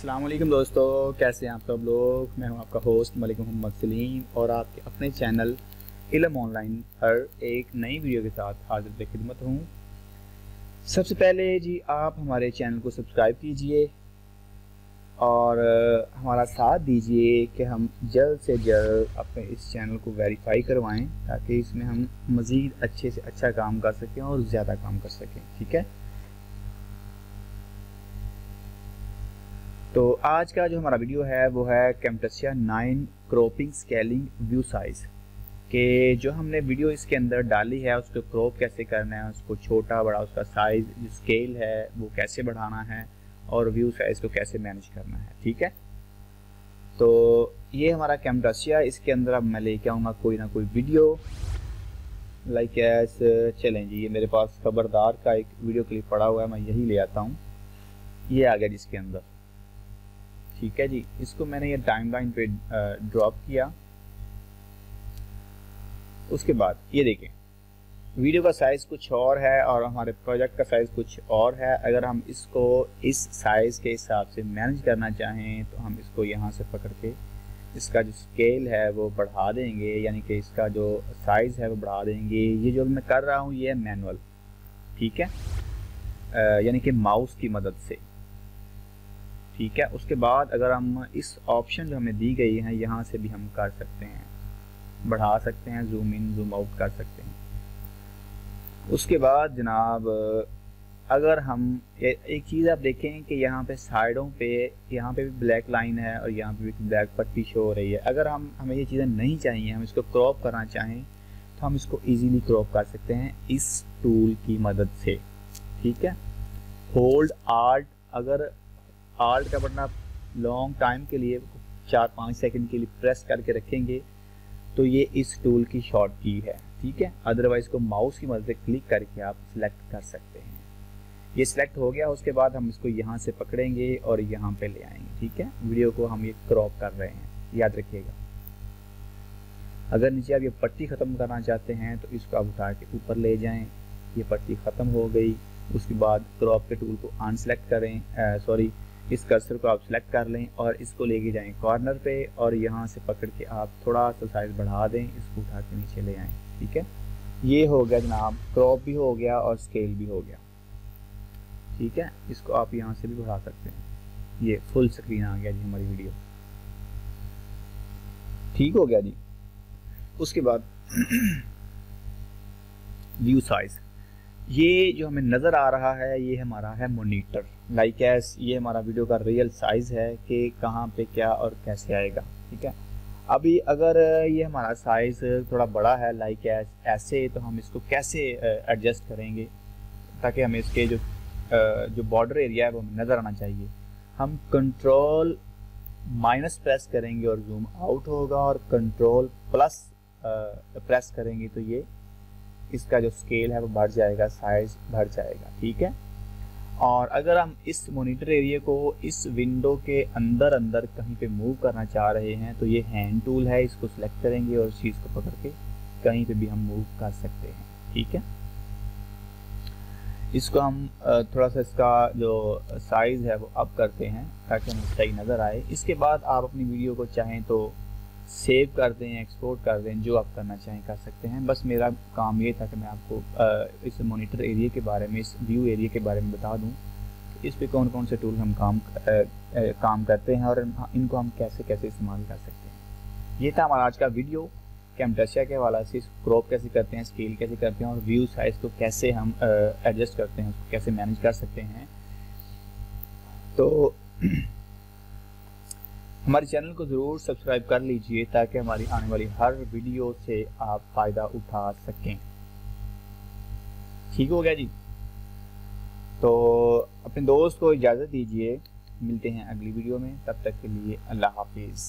अस्सलाम वालेकुम दोस्तों, कैसे हैं आप सब लोग। मैं हूं आपका होस्ट मलिक मोहम्मद सलीम और आपके अपने चैनल इल्म ऑनलाइन पर एक नई वीडियो के साथ हाजिर पे खिदमत हूं। सबसे पहले जी आप हमारे चैनल को सब्सक्राइब कीजिए और हमारा साथ दीजिए कि हम जल्द से जल्द अपने इस चैनल को वेरीफाई करवाएं ताकि इसमें हम मज़ीद अच्छे से अच्छा काम कर सकें और ज़्यादा काम कर सकें। ठीक है, तो आज का जो हमारा वीडियो है वो है कैम्टासिया 9 क्रॉपिंग स्केलिंग व्यू साइज़ के जो हमने वीडियो इसके अंदर डाली है उसको क्रॉप कैसे करना है, उसको छोटा बड़ा उसका साइज़ जो स्केल है वो कैसे बढ़ाना है और व्यू साइज़ को कैसे मैनेज करना है। ठीक है, तो ये हमारा कैम्टासिया, इसके अंदर अब मैं लेके आऊँगा कोई ना कोई वीडियो लाइक एस। चलें जी, ये मेरे पास खबरदार का एक वीडियो क्लिप पड़ा हुआ है, मैं यही ले आता हूँ। ये आ गया जिसके अंदर। ठीक है जी, इसको मैंने ये टाइमलाइन पे ड्रॉप किया। उसके बाद ये देखें वीडियो का साइज़ कुछ और है और हमारे प्रोजेक्ट का साइज़ कुछ और है। अगर हम इसको इस साइज़ के हिसाब से मैनेज करना चाहें तो हम इसको यहाँ से पकड़ के इसका जो स्केल है वो बढ़ा देंगे, यानी कि इसका जो साइज़ है वो बढ़ा देंगे। ये जो मैं कर रहा हूँ ये है मैनुअल, ठीक है, यानी कि माउस की मदद से। ठीक है, उसके बाद अगर हम इस ऑप्शन जो हमें दी गई है यहाँ से भी हम कर सकते हैं, बढ़ा सकते हैं, जूम इन जूम आउट कर सकते हैं। उसके बाद जनाब अगर हम एक चीज़ आप देखें कि यहाँ पे साइडों पे यहाँ पे भी ब्लैक लाइन है और यहाँ पे भी ब्लैक पट्टी शो हो रही है। अगर हमें ये चीज़ें नहीं चाहिए, हम इसको क्रॉप करना चाहें तो हम इसको ईजीली क्रॉप कर सकते हैं इस टूल की मदद से। ठीक है, होल्ड आल्ट, अगर आल्ट का बटन आप लॉन्ग टाइम के लिए 4-5 सेकंड के लिए प्रेस करके रखेंगे तो ये इस टूल की शॉर्ट की है। ठीक है, अदरवाइज को माउस की मदद से क्लिक करके आप सिलेक्ट कर सकते हैं। ये सिलेक्ट हो गया, उसके बाद हम इसको यहाँ से पकड़ेंगे और यहाँ पे ले आएंगे। ठीक है, वीडियो को हम ये क्रॉप कर रहे हैं, याद रखिएगा। अगर नीचे आप ये पट्टी ख़त्म करना चाहते हैं तो इसको आप उठा के ऊपर ले जाएँ, ये पट्टी ख़त्म हो गई। उसके बाद क्रॉप के टूल को अनसेलेक्ट करें, इस कर्सर को आप सिलेक्ट कर लें और इसको लेके जाएं कॉर्नर पे और यहाँ से पकड़ के आप थोड़ा सा साइज बढ़ा दें, इसको उठा के नीचे ले आएं। ठीक है, ये हो गया जनाब, क्रॉप भी हो गया और स्केल भी हो गया। ठीक है, इसको आप यहाँ से भी बढ़ा सकते हैं। ये फुल स्क्रीन आ गया जी हमारी वीडियो। ठीक हो गया जी। उसके बाद व्यू साइज, ये जो हमें नज़र आ रहा है ये हमारा है मॉनिटर, लाइक एस। ये हमारा वीडियो का रियल साइज़ है कि कहाँ पे क्या और कैसे आएगा। ठीक है, अभी अगर ये हमारा साइज़ थोड़ा बड़ा है लाइक एस ऐसे, तो हम इसको कैसे एडजस्ट करेंगे ताकि हमें इसके जो बॉर्डर एरिया है वो हमें नज़र आना चाहिए। हम कंट्रोल माइनस प्रेस करेंगे और जूम आउट होगा और कंट्रोल प्लस प्रेस करेंगे तो ये इसका जो स्केल है वो बढ़ जाएगा, साइज बढ़ जाएगा। ठीक है, और अगर हम इस मॉनिटर एरिया को इस विंडो के अंदर अंदर कहीं पे मूव करना चाह रहे हैं तो ये हैंड टूल है, इसको सिलेक्ट करेंगे और इस चीज़ को पकड़ के कहीं पे भी हम मूव कर सकते हैं। ठीक है, इसको हम थोड़ा सा इसका जो साइज़ है वो अप करते हैं ताकि हमें सही नज़र आए। इसके बाद आप अपनी वीडियो को चाहें तो सेव कर दें, एक्सपोर्ट कर दें, जो आप करना चाहें कर सकते हैं। बस मेरा काम ये था कि मैं आपको इस मॉनिटर एरिया के बारे में, इस व्यू एरिया के बारे में बता दूं कि इस पे कौन कौन से टूल हम काम करते हैं और इनको हम कैसे कैसे इस्तेमाल कर सकते हैं। ये था हमारा आज का वीडियो कैम्टासिया के हवाले से। क्रॉप कैसे करते हैं, स्केल कैसे करते हैं और व्यू साइज़ को कैसे हम एडजस्ट करते हैं, उसको कैसे मैनेज कर सकते हैं। तो हमारे चैनल को ज़रूर सब्सक्राइब कर लीजिए ताकि हमारी आने वाली हर वीडियो से आप फ़ायदा उठा सकें। ठीक हो गया जी, तो अपने दोस्त को इजाज़त दीजिए, मिलते हैं अगली वीडियो में, तब तक के लिए अल्लाह हाफिज़।